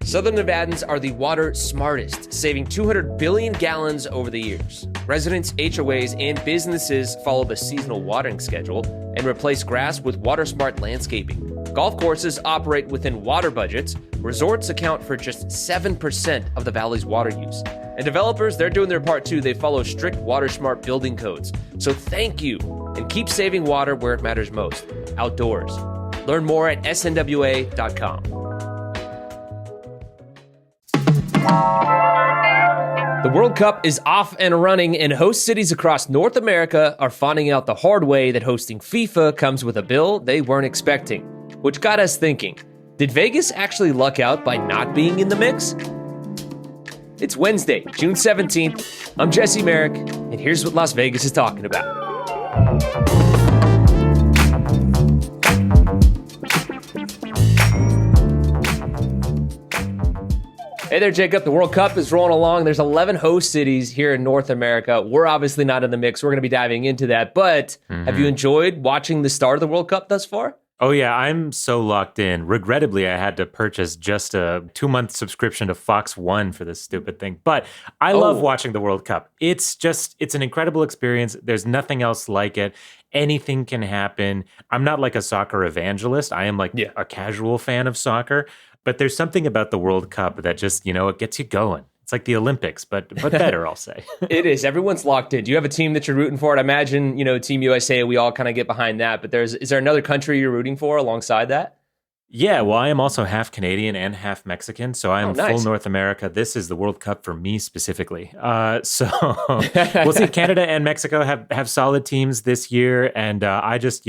Southern Nevadans are the water smartest, saving 200 billion gallons over the years. Residents, HOAs, and businesses follow the seasonal watering schedule and replace grass with water-smart landscaping. Golf courses operate within water budgets. Resorts account for just 7% of the valley's water use. And developers, they're doing their part too. They follow strict water-smart building codes. So thank you, and keep saving water where it matters most, outdoors. Learn more at snwa.com. The World Cup is off and running, and host cities across North America are finding out the hard way that hosting FIFA comes with a bill they weren't expecting, which got us thinking, did Vegas actually luck out by not being in the mix? It's Wednesday, June 17th. I'm Jesse Merrick, and here's what Las Vegas is talking about. Hey there, Jacob. The World Cup is rolling along. There's 11 host cities here in North America. We're obviously not in the mix. We're going to be diving into that. But have you enjoyed watching the start of the World Cup thus far? Oh, yeah. I'm so locked in. Regrettably, I had to purchase just a 2-month subscription to Fox One for this stupid thing. But I love watching the World Cup. It's an incredible experience. There's nothing else like it. Anything can happen. I'm not like a soccer evangelist. I am like a casual fan of soccer. But there's something about the World Cup that just, it gets you going. It's like the Olympics, but better, I'll say. It is. Everyone's locked in. Do you have a team that you're rooting for? I imagine, Team USA, we all kind of get behind that. But is there another country you're rooting for alongside that? Yeah, well, I am also half Canadian and half Mexican, so I am full North America. This is the World Cup for me specifically. So we'll see. Canada and Mexico have solid teams this year, and I just,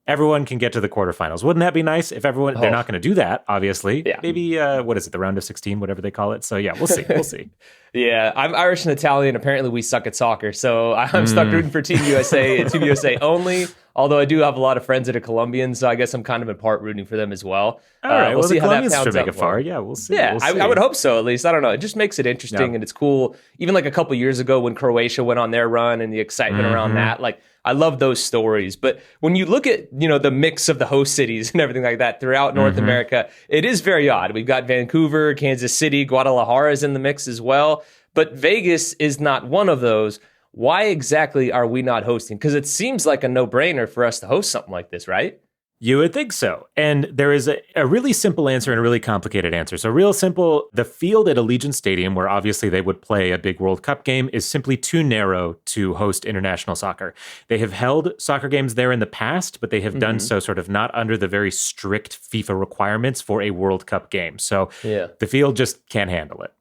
everyone can get to the quarterfinals. Wouldn't that be nice if everyone... They're not going to do that, obviously. Yeah. Maybe, what is it, the round of 16, whatever they call it. So, yeah, we'll see. We'll see. Yeah, I'm Irish and Italian. Apparently, we suck at soccer. So I'm stuck rooting for Team USA and Team USA only. Although I do have a lot of friends that are Colombian, so I guess I'm kind of in part rooting for them as well. All right, we'll see how that pans out. Make it far. Yeah, we'll see. Yeah, we'll see. I would hope so, at least. I don't know. It just makes it interesting, and it's cool. Even like a couple years ago when Croatia went on their run and the excitement around that, like, I love those stories. But when you look at, the mix of the host cities and everything like that throughout North America, it is very odd. We've got Vancouver, Kansas City, Guadalajara is in the mix as well. But Vegas is not one of those. Why exactly are we not hosting? Because it seems like a no-brainer for us to host something like this, right? You would think so. And there is a really simple answer and a really complicated answer. So real simple, the field at Allegiant Stadium, where obviously they would play a big World Cup game, is simply too narrow to host international soccer. They have held soccer games there in the past, but they have done so sort of not under the very strict FIFA requirements for a World Cup game. So the field just can't handle it.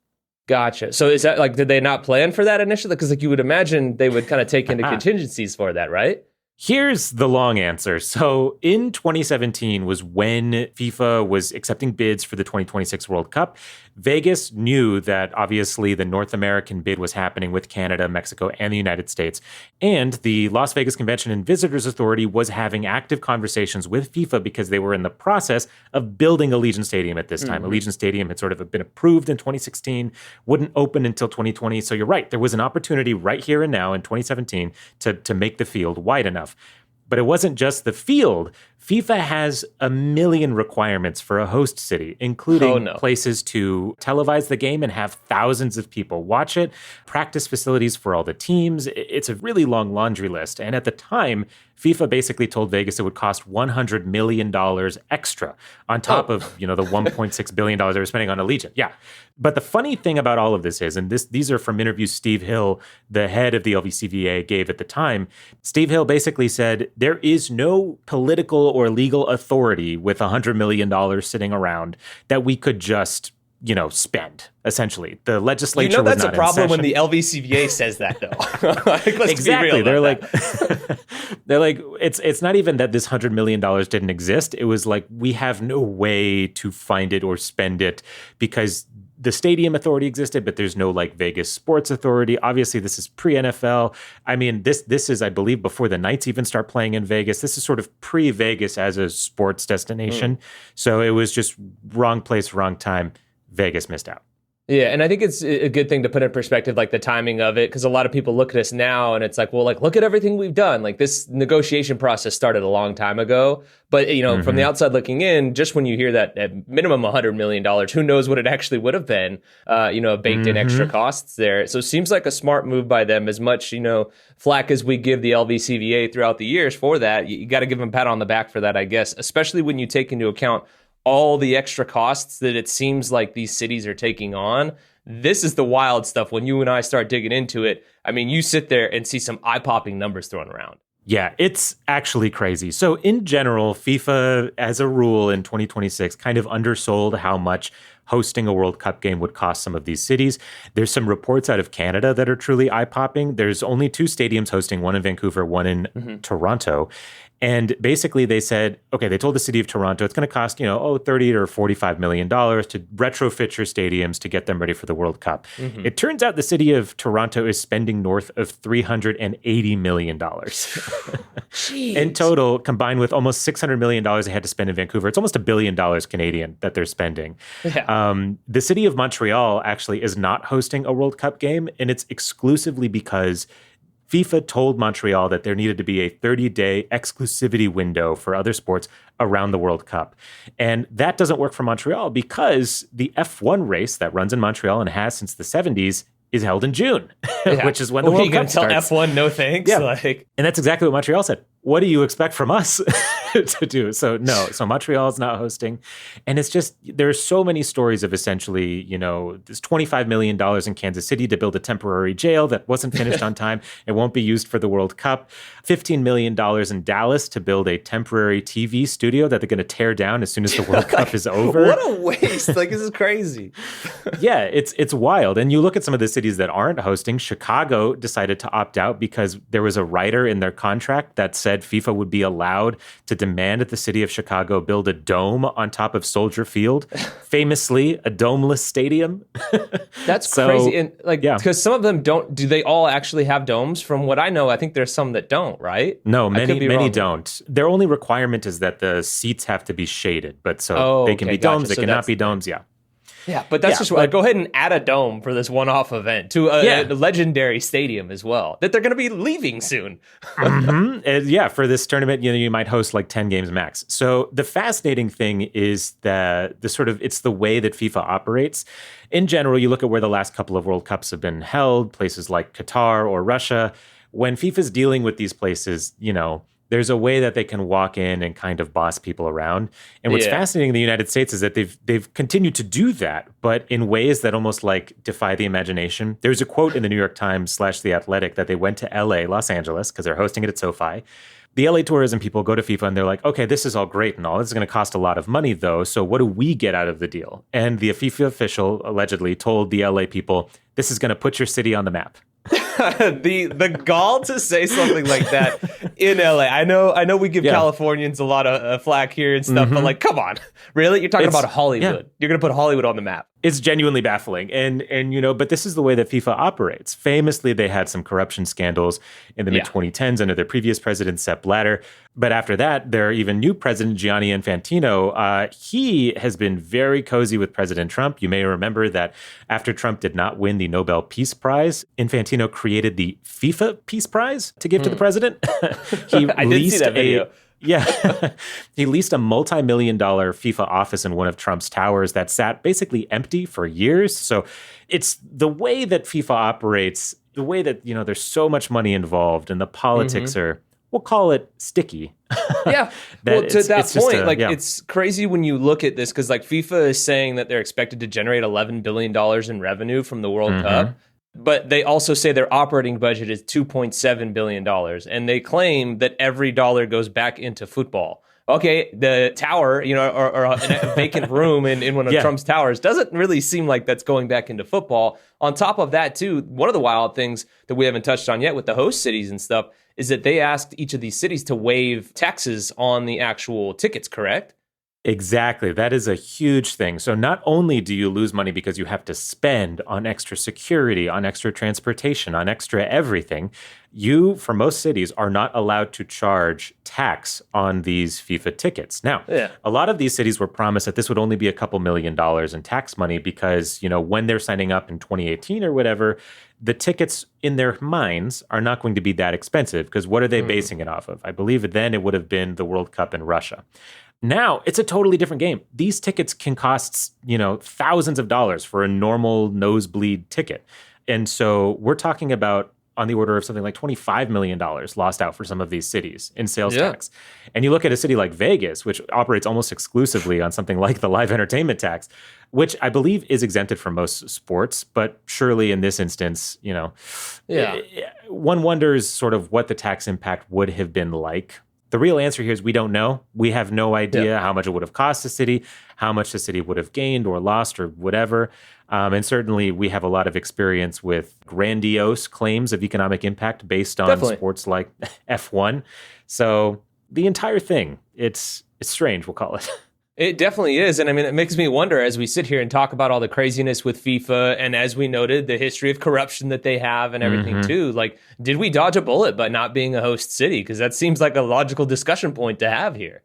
Gotcha. So is that like, did they not plan for that initially? Because like you would imagine they would kind of take into contingencies for that, right? Here's the long answer. So in 2017 was when FIFA was accepting bids for the 2026 World Cup. Vegas knew that obviously the North American bid was happening with Canada, Mexico, and the United States. And the Las Vegas Convention and Visitors Authority was having active conversations with FIFA because they were in the process of building Allegiant Stadium at this time. Allegiant Stadium had sort of been approved in 2016, wouldn't open until 2020. So you're right. There was an opportunity right here and now in 2017 to make the field wide enough. But it wasn't just the field. FIFA has a million requirements for a host city, including places to televise the game and have thousands of people watch it, practice facilities for all the teams. It's a really long laundry list. And at the time, FIFA basically told Vegas it would cost $100 million extra on top of, the $1.6 billion they were spending on Allegiant. Yeah. But the funny thing about all of this is, and these are from interviews Steve Hill, the head of the LVCVA, gave at the time. Steve Hill basically said, there is no political or legal authority with $100 million sitting around that we could just, spend, essentially. The legislature was not in session. That's a problem when the LVCVA says that, though. Exactly. They're like, it's not even that this $100 million didn't exist. It was like, we have no way to find it or spend it because the stadium authority existed, but there's no Vegas Sports Authority. Obviously, this is pre-NFL. I mean, this is, I believe, before the Knights even start playing in Vegas. This is sort of pre-Vegas as a sports destination. So it was just wrong place, wrong time. Vegas missed out. Yeah, and I think it's a good thing to put in perspective, like the timing of it, because a lot of people look at us now and it's like, well, like, look at everything we've done. Like this negotiation process started a long time ago. But, from the outside looking in, just when you hear that at minimum $100 million, who knows what it actually would have been, baked in extra costs there. So it seems like a smart move by them. As much, flack as we give the LVCVA throughout the years for that, you got to give them a pat on the back for that, I guess, especially when you take into account all the extra costs that it seems like these cities are taking on. This is the wild stuff. When you and I start digging into it, I mean, you sit there and see some eye-popping numbers thrown around. Yeah, it's actually crazy. So in general, FIFA, as a rule in 2026, kind of undersold how much hosting a World Cup game would cost some of these cities. There's some reports out of Canada that are truly eye-popping. There's only 2 stadiums hosting, one in Vancouver, one in Toronto. And basically they said, okay, they told the city of Toronto it's going to cost, $30 or $45 million to retrofit your stadiums to get them ready for the World Cup. It turns out the city of Toronto is spending north of $380 million. In total, combined with almost $600 million they had to spend in Vancouver. It's almost $1 billion Canadian that they're spending. Yeah. The city of Montreal actually is not hosting a World Cup game, and it's exclusively because FIFA told Montreal that there needed to be a 30-day exclusivity window for other sports around the World Cup. And that doesn't work for Montreal because the F1 race that runs in Montreal and has since the 70s is held in June, which is when the World Cup starts. Tell F1 no thanks? Yeah. And that's exactly what Montreal said. What do you expect from us to do? So no, so Montreal is not hosting. And it's just, there's so many stories of essentially, there's $25 million in Kansas City to build a temporary jail that wasn't finished on time. It won't be used for the World Cup. $15 million in Dallas to build a temporary TV studio that they're going to tear down as soon as the World Cup is over. What a waste. This is crazy. Yeah, it's wild. And you look at some of the cities that aren't hosting. Chicago decided to opt out because there was a rider in their contract that said FIFA would be allowed to demand that the city of Chicago build a dome on top of Soldier Field, famously a domeless stadium. That's crazy. And because some of them don't, do they all actually have domes? From what I know, I think there's some that don't, right? No, many don't. Their only requirement is that the seats have to be shaded, but they can be domes, they cannot be domes, Yeah, but that's go ahead and add a dome for this one-off event to a legendary stadium as well that they're going to be leaving soon. For this tournament, you might host like 10 games max. So the fascinating thing is that it's the way that FIFA operates. In general, you look at where the last couple of World Cups have been held, places like Qatar or Russia. When FIFA's dealing with these places, there's a way that they can walk in and kind of boss people around. And what's fascinating in the United States is that they've continued to do that, but in ways that almost defy the imagination. There's a quote in the New York Times / The Athletic that they went to LA, Los Angeles, because they're hosting it at SoFi. The LA tourism people go to FIFA and they're like, okay, this is all great and all. This is going to cost a lot of money though. So what do we get out of the deal? And the FIFA official allegedly told the LA people, this is going to put your city on the map. the gall to say something like that in LA. I know we give Californians a lot of flack here and stuff, but come on, really? You're talking about Hollywood. You're going to put Hollywood on the map. It's genuinely baffling. And but this is the way that FIFA operates. Famously, they had some corruption scandals in the mid-2010s under their previous president, Sepp Blatter. But after that, their even new president, Gianni Infantino, he has been very cozy with President Trump. You may remember that after Trump did not win the Nobel Peace Prize, Infantino created the FIFA Peace Prize to give to the president. I did see that video. He leased a multi-million-dollar FIFA office in one of Trump's towers that sat basically empty for years. So it's the way that FIFA operates, the way that, there's so much money involved and the politics are, we'll call it sticky. Yeah. Well, to that point, it's crazy when you look at this because FIFA is saying that they're expected to generate $11 billion in revenue from the World Cup. But they also say their operating budget is $2.7 billion. And they claim that every dollar goes back into football. Okay, the tower, or a vacant room in one of Trump's towers doesn't really seem like that's going back into football. On top of that, too, one of the wild things that we haven't touched on yet with the host cities and stuff is that they asked each of these cities to waive taxes on the actual tickets, correct? Exactly. That is a huge thing. So not only do you lose money because you have to spend on extra security, on extra transportation, on extra everything, you, for most cities, are not allowed to charge tax on these FIFA tickets. Now, a lot of these cities were promised that this would only be a couple $1 million in tax money because, when they're signing up in 2018 or whatever, the tickets in their minds are not going to be that expensive because what are they basing it off of? I believe then it would have been the World Cup in Russia. Now, it's a totally different game. These tickets can cost, thousands of dollars for a normal nosebleed ticket. And so we're talking about on the order of something like $25 million lost out for some of these cities in sales tax. And you look at a city like Vegas, which operates almost exclusively on something like the live entertainment tax, which I believe is exempted from most sports. But surely in this instance, one wonders sort of what the tax impact would have been like. The real answer here is we don't know. We have no idea how much it would have cost the city, how much the city would have gained or lost or whatever. And certainly we have a lot of experience with grandiose claims of economic impact based on sports like F1. So the entire thing, it's strange, we'll call it. It definitely is. And I mean, it makes me wonder as we sit here and talk about all the craziness with FIFA and as we noted, the history of corruption that they have and everything too. Like, did we dodge a bullet by not being a host city? Because that seems like a logical discussion point to have here.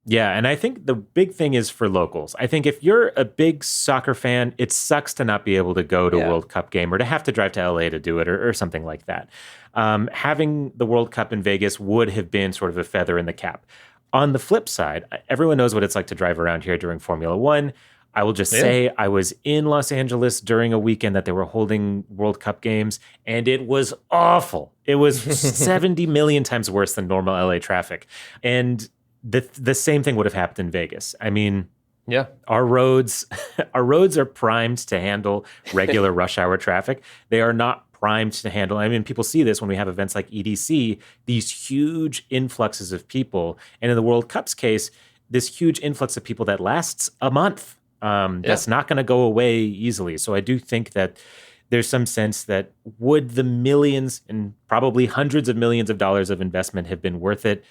Yeah, and I think the big thing is for locals. I think if you're a big soccer fan, it sucks to not be able to go to a World Cup game or to have to drive to LA to do it or something like that. Having the World Cup in Vegas would have been sort of a feather in the cap. On the flip side, everyone knows what it's like to drive around here during Formula One. I will just say I was in Los Angeles during a weekend that they were holding World Cup games, and it was awful. It was 70 million times worse than normal LA traffic. And the same thing would have happened in Vegas. I mean, our roads are primed to handle regular rush hour traffic. They are not primed to handle. I mean, people see this when we have events like EDC, these huge influxes of people. And in the World Cup's case, this huge influx of people that lasts a month. That's not going to go away easily. So I do think that there's some sense that would the millions and probably hundreds of millions of dollars of investment have been worth it?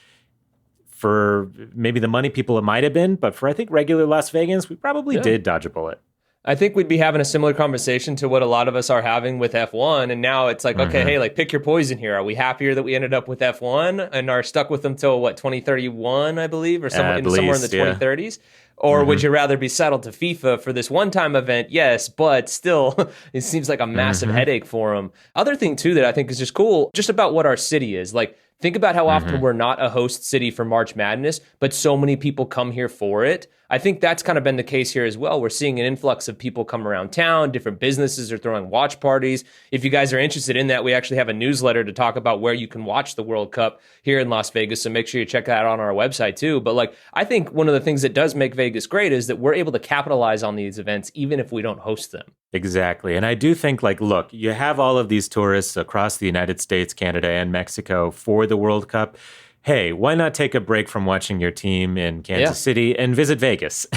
For maybe the money people it might have been, but for I think regular Las Vegas, we probably did dodge a bullet. I think we'd be having a similar conversation to what a lot of us are having with F1. And now it's like, okay, hey, like pick your poison here. Are we happier that we ended up with F1 and are stuck with them till 2031, I believe, or somewhere in the 2030s? Or would you rather be settled to FIFA for this one-time event? Yes, but still, it seems like a massive headache for them. Other thing, too, that I think is just cool, just about what our city is. Like, think about how often we're not a host city for March Madness, but so many people come here for it. I think that's kind of been the case here as well. We're seeing an influx of people come around town. Different businesses are throwing watch parties. If you guys are interested in that, we actually have a newsletter to talk about where you can watch the World Cup here in Las Vegas. So make sure you check that out on our website too. But like, I think one of the things that does make Vegas great is that we're able to capitalize on these events, even if we don't host them. Exactly. And I do think, like, look, you have all of these tourists across the United States, Canada, and Mexico for the World Cup. Hey, why not take a break from watching your team in Kansas City and visit Vegas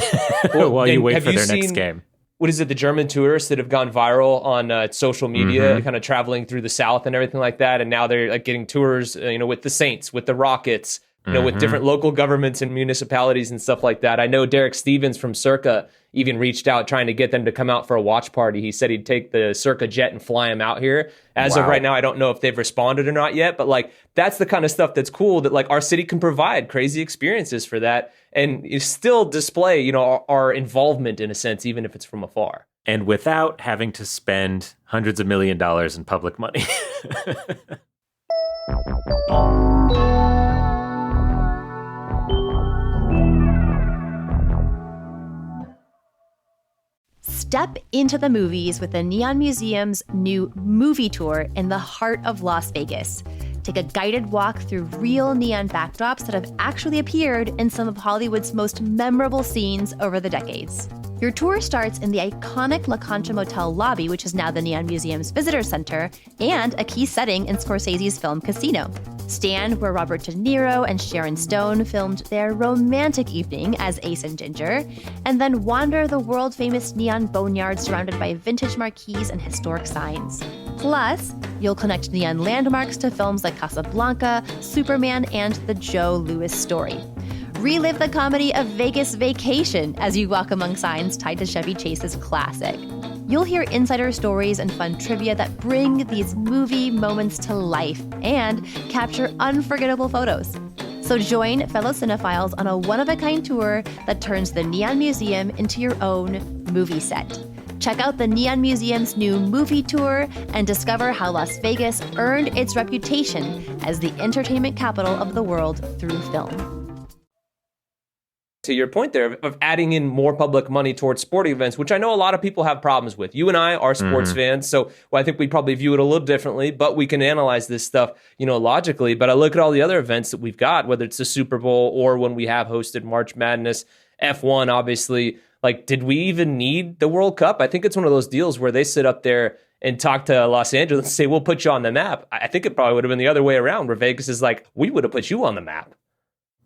while you wait for their next game? What is it, the German tourists that have gone viral on social media, kind of traveling through the South and everything like that, and now they're like getting tours, with the Saints, with the Rockets, with different local governments and municipalities and stuff like that. I know Derek Stevens from Circa even reached out trying to get them to come out for a watch party. He said he'd take the Circa jet and fly him out here. As of right now, I don't know if they've responded or not yet, but like that's the kind of stuff that's cool that like our city can provide crazy experiences for that and still display, our involvement in a sense, even if it's from afar. And without having to spend hundreds of $millions in public money. Step into the movies with the Neon Museum's new movie tour in the heart of Las Vegas. Take a guided walk through real neon backdrops that have actually appeared in some of Hollywood's most memorable scenes over the decades. Your tour starts in the iconic La Concha Motel lobby, which is now the Neon Museum's visitor center, and a key setting in Scorsese's film Casino. Stand where Robert De Niro and Sharon Stone filmed their romantic evening as Ace and Ginger, and then wander the world-famous neon boneyard surrounded by vintage marquees and historic signs. Plus, you'll connect neon landmarks to films like Casablanca, Superman, and The Joe Louis Story. Relive the comedy of Vegas Vacation as you walk among signs tied to Chevy Chase's classic. You'll hear insider stories and fun trivia that bring these movie moments to life and capture unforgettable photos. So join fellow cinephiles on a one-of-a-kind tour that turns the Neon Museum into your own movie set. Check out the Neon Museum's new movie tour and discover how Las Vegas earned its reputation as the entertainment capital of the world through film. To your point there of adding in more public money towards sporting events, which I know a lot of people have problems with. You and I are sports fans, so I think we probably view it a little differently, but we can analyze this stuff, logically. But I look at all the other events that we've got, whether it's the Super Bowl or when we have hosted March Madness, F1, obviously. Like, did we even need the World Cup? I think it's one of those deals where they sit up there and talk to Los Angeles and say, we'll put you on the map. I think it probably would have been the other way around, where Vegas is like, we would have put you on the map.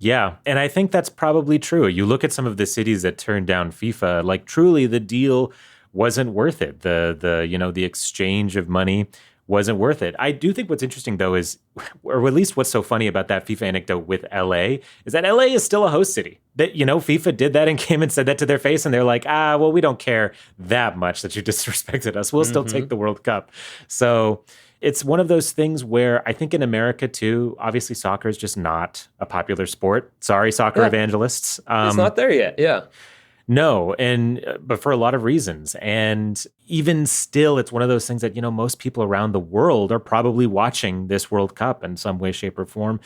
Yeah, and I think that's probably true. You look at some of the cities that turned down FIFA, like truly the deal wasn't worth it. The exchange of money wasn't worth it. I do think what's interesting though is, or at least what's so funny about that FIFA anecdote with LA, is that LA is still a host city. That, FIFA did that and came and said that to their face, and they're like, well, we don't care that much that you disrespected us. We'll still take the World Cup. So it's one of those things where I think in America too, obviously soccer is just not a popular sport. Sorry, soccer evangelists. It's not there yet. Yeah. No, but for a lot of reasons. And even still, it's one of those things that, most people around the world are probably watching this World Cup in some way, shape, or form.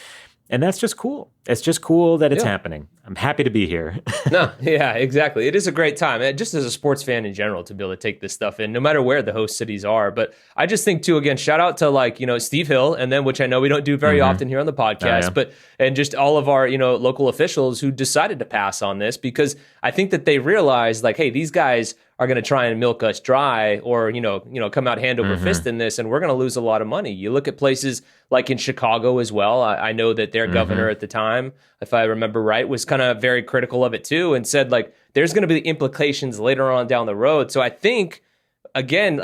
And that's just cool. It's just cool that it's happening. I'm happy to be here. No, yeah, exactly. It is a great time, just as a sports fan in general, to be able to take this stuff in, no matter where the host cities are. But I just think, too, again, shout out to Steve Hill, and then which I know we don't do very often here on the podcast, and just all of our local officials who decided to pass on this, because I think that they realized, hey, these guys are going to try and milk us dry, or come out hand over fist in this, and we're going to lose a lot of money. You look at places like in Chicago as well. I know that their governor at the time, if I remember right, was kind of very critical of it too, and said there's going to be implications later on down the road. So I think, again,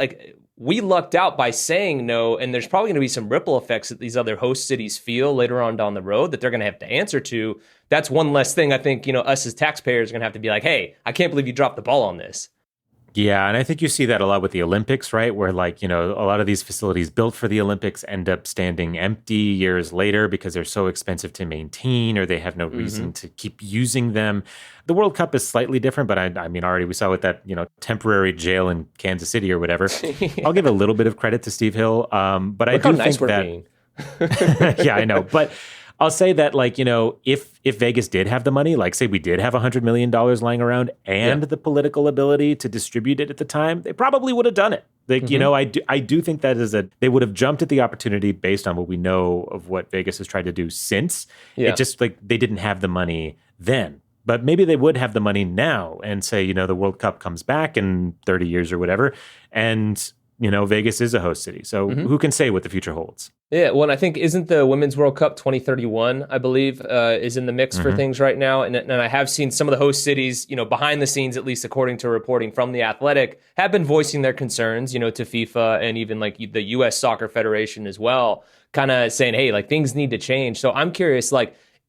we lucked out by saying no, and there's probably going to be some ripple effects that these other host cities feel later on down the road that they're going to have to answer to. That's one less thing I think us as taxpayers are going to have to be like, hey, I can't believe you dropped the ball on this. Yeah, and I think you see that a lot with the Olympics, right? Where a lot of these facilities built for the Olympics end up standing empty years later because they're so expensive to maintain, or they have no reason to keep using them. The World Cup is slightly different, but I mean, already we saw with that, temporary jail in Kansas City or whatever. I'll give a little bit of credit to Steve Hill, but I do think that. Yeah, I know, but I'll say that, if Vegas did have the money, say we did have $100 million lying around and the political ability to distribute it at the time, they probably would have done it. I do think that they would have jumped at the opportunity based on what we know of what Vegas has tried to do since. It just they didn't have the money then. But maybe they would have the money now and say, the World Cup comes back in 30 years or whatever, and Vegas is a host city. So who can say what the future holds? Yeah, well, and I think isn't the Women's World Cup 2031, I believe, is in the mix for things right now. And I have seen some of the host cities, behind the scenes, at least according to reporting from The Athletic, have been voicing their concerns, to FIFA and even the U.S. Soccer Federation as well, kind of saying, hey, things need to change. So I'm curious,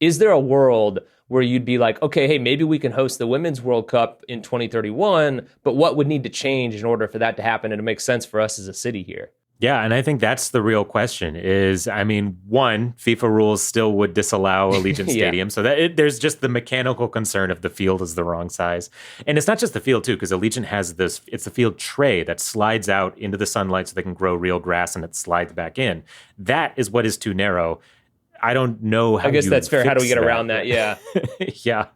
is there a world where you'd be like, okay, hey, maybe we can host the Women's World Cup in 2031, but what would need to change in order for that to happen and to make sense for us as a city here? Yeah, and I think that's the real question is, one, FIFA rules still would disallow Allegiant Stadium. So there's just the mechanical concern of the field is the wrong size. And it's not just the field, too, because Allegiant has it's the field tray that slides out into the sunlight so they can grow real grass and it slides back in. That is what is too narrow. I don't know how. I guess that's fair. How do we get that? Around that? Yeah. Yeah.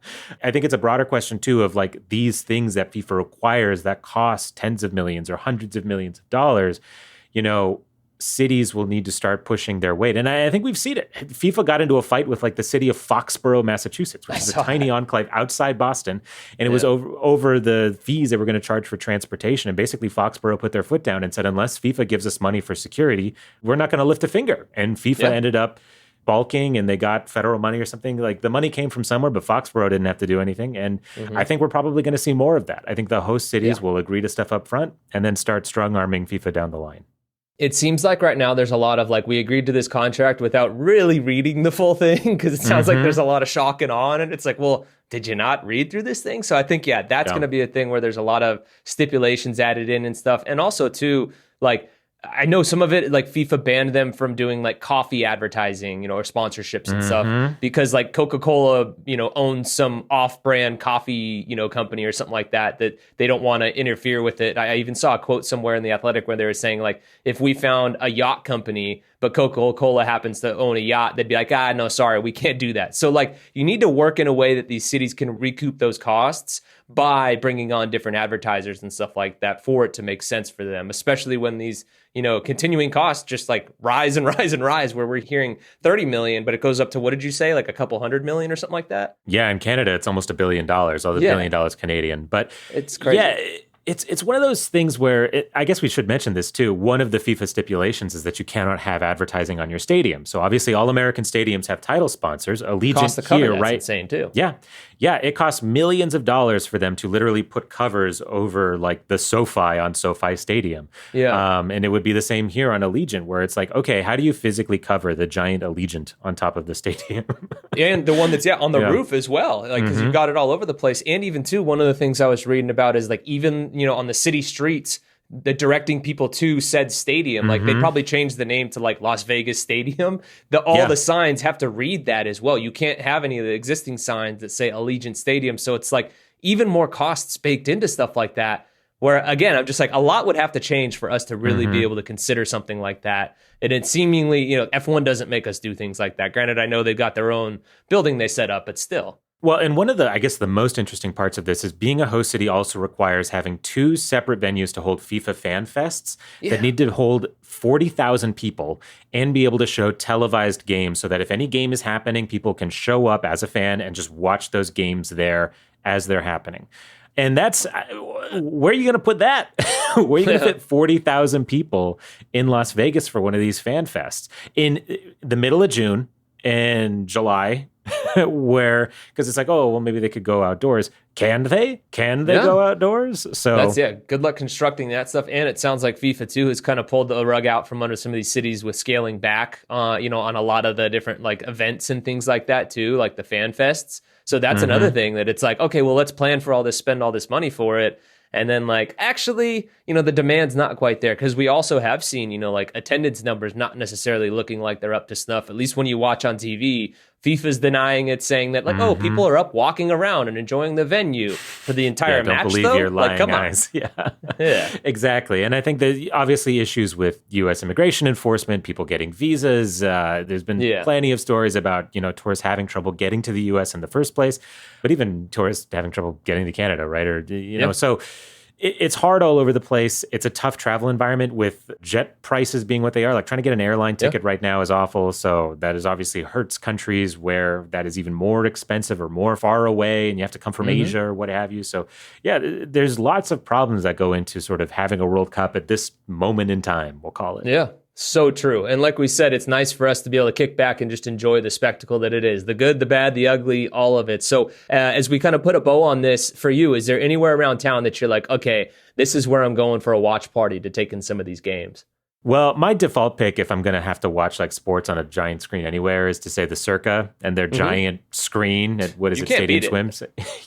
I think it's a broader question, too, of these things that FIFA requires that cost tens of millions or hundreds of millions of dollars. Cities will need to start pushing their weight. And I think we've seen it. FIFA got into a fight with the city of Foxborough, Massachusetts, which is a tiny enclave outside Boston. And it was over the fees they were going to charge for transportation. And basically Foxborough put their foot down and said, unless FIFA gives us money for security, we're not going to lift a finger. And FIFA ended up balking, and they got federal money or something. The money came from somewhere, but Foxborough didn't have to do anything. And I think we're probably going to see more of that. I think the host cities will agree to stuff up front and then start strong-arming FIFA down the line. It seems like right now there's a lot of like, we agreed to this contract without really reading the full thing, because it sounds like there's a lot of shock and awe, and it's like, well, did you not read through this thing? So I think, yeah, that's going to be a thing where there's a lot of stipulations added in and stuff. And also too, like, I know some of it, like FIFA banned them from doing like coffee advertising, or sponsorships and stuff, because like Coca-Cola, owns some off-brand coffee, company or something like that they don't want to interfere with it. I even saw a quote somewhere in The Athletic where they were saying, like, if we found a yacht company, but Coca-Cola happens to own a yacht, they'd be like, no, sorry, we can't do that. So like, you need to work in a way that these cities can recoup those costs by bringing on different advertisers and stuff like that for it to make sense for them, especially when these, continuing costs just like rise and rise and rise, where we're hearing 30 million, but it goes up to, what did you say? Like a couple $100 million or something like that? Yeah. In Canada, it's almost $1 billion, although $1 billion Canadian, but it's crazy. Yeah. It's one of those things where I guess we should mention this too. One of the FIFA stipulations is that you cannot have advertising on your stadium. So obviously, all American stadiums have title sponsors. Allegiant here, right? That's insane too. Yeah. It costs millions of dollars for them to literally put covers over like the SoFi on SoFi Stadium. Yeah. And it would be the same here on Allegiant, where it's like, okay, how do you physically cover the giant Allegiant on top of the stadium? And the one that's on the roof as well, like, because you've got it all over the place. And even too, one of the things I was reading about is like, even on the city streets, the directing people to said stadium, like they probably changed the name to like Las Vegas Stadium. The signs have to read that as well. You can't have any of the existing signs that say Allegiant Stadium. So it's like even more costs baked into stuff like that, where again, I'm just like, a lot would have to change for us to really be able to consider something like that. And it seemingly, F1 doesn't make us do things like that. Granted, I know they've got their own building they set up, but still. Well, and one of the, I guess, the most interesting parts of this is being a host city also requires having two separate venues to hold FIFA fan fests that need to hold 40,000 people and be able to show televised games, so that if any game is happening, people can show up as a fan and just watch those games there as they're happening. And that's, where are you going to put that? Where are you going to fit 40,000 people in Las Vegas for one of these fan fests? In the middle of June and July, where, because it's like, oh, well, maybe they could go outdoors. Can they go outdoors? So good luck constructing that stuff. And it sounds like FIFA too has kind of pulled the rug out from under some of these cities with scaling back, on a lot of the different like events and things like that too, like the fan fests. So that's another thing that it's like, okay, well, let's plan for all this, spend all this money for it. And then like, actually, the demand's not quite there, because we also have seen, like attendance numbers not necessarily looking like they're up to snuff, at least when you watch on TV. FIFA's denying it, saying that like, oh, people are up walking around and enjoying the venue for the entire match. Don't believe though? your lying like, come eyes. On. Yeah, exactly. And I think there's obviously issues with U.S. immigration enforcement, people getting visas. There's been plenty of stories about, tourists having trouble getting to the U.S. in the first place, but even tourists having trouble getting to Canada, right? Or, so it's hard all over the place. It's a tough travel environment with jet prices being what they are. Like trying to get an airline ticket right now is awful. So that is obviously hurts countries where that is even more expensive or more far away, and you have to come from Asia or what have you. So yeah, there's lots of problems that go into sort of having a World Cup at this moment in time, we'll call it. Yeah. So true. And like we said, it's nice for us to be able to kick back and just enjoy the spectacle that it is. The good, the bad, the ugly, all of it. So as we kind of put a bow on this for you, is there anywhere around town that you're like, okay, this is where I'm going for a watch party to take in some of these games? Well, my default pick, if I'm going to have to watch like sports on a giant screen anywhere, is to say the Circa and their giant screen at, what is it, Stadium Swims?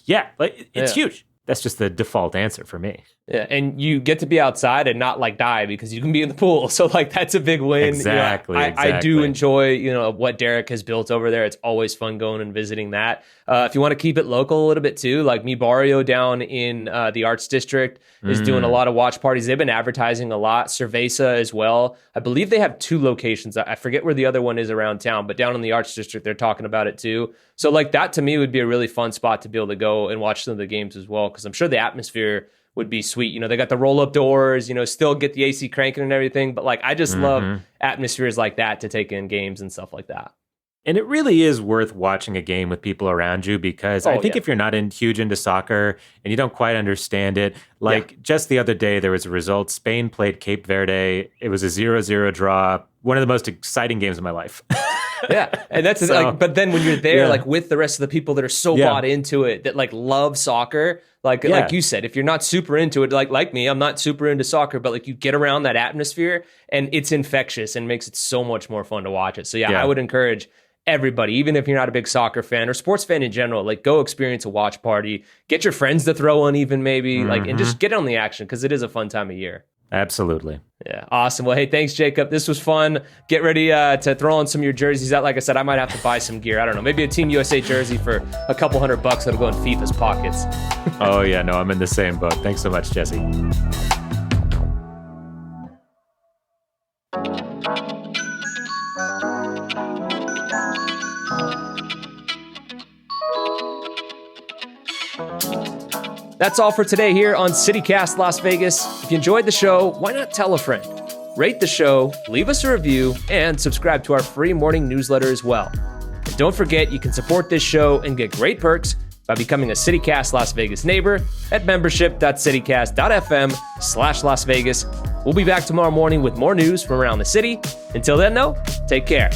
Yeah, like it's huge. That's just the default answer for me. Yeah, and you get to be outside and not like die because you can be in the pool. So like that's a big win. Exactly. I do enjoy what Derek has built over there. It's always fun going and visiting that. If you want to keep it local a little bit too, like Mi Barrio down in the Arts District is doing a lot of watch parties. They've been advertising a lot. Cerveza as well. I believe they have 2 locations. I forget where the other one is around town, but down in the Arts District they're talking about it too. So like that to me would be a really fun spot to be able to go and watch some of the games as well, because I'm sure the atmosphere would be sweet. They got the roll-up doors, still get the AC cranking and everything. But like, I just love atmospheres like that to take in games and stuff like that. And it really is worth watching a game with people around you, because I think if you're not huge into soccer and you don't quite understand it, like just the other day, there was a result. Spain played Cape Verde. It was a 0-0 draw. One of the most exciting games of my life. Yeah. And that's like, but then when you're there, Yeah. like with the rest of the people that are so bought into it, that like love soccer, like you said, if you're not super into it, like me, I'm not super into soccer, but like you get around that atmosphere and it's infectious and makes it so much more fun to watch it. So I would encourage everybody, even if you're not a big soccer fan or sports fan in general, like go experience a watch party, get your friends to throw one even maybe, like, and just get on the action because it is a fun time of year. Absolutely. Yeah. Awesome. Well, hey, thanks, Jacob. This was fun. Get ready to throw on some of your jerseys out. Like I said, I might have to buy some gear. I don't know. Maybe a Team USA jersey for a couple $100 that'll go in FIFA's pockets. Oh, yeah. No, I'm in the same boat. Thanks so much, Jesse. That's all for today here on CityCast Las Vegas. If you enjoyed the show, why not tell a friend? Rate the show, leave us a review, and subscribe to our free morning newsletter as well. And don't forget, you can support this show and get great perks by becoming a CityCast Las Vegas neighbor at membership.citycast.fm/Las Vegas. We'll be back tomorrow morning with more news from around the city. Until then, though, take care.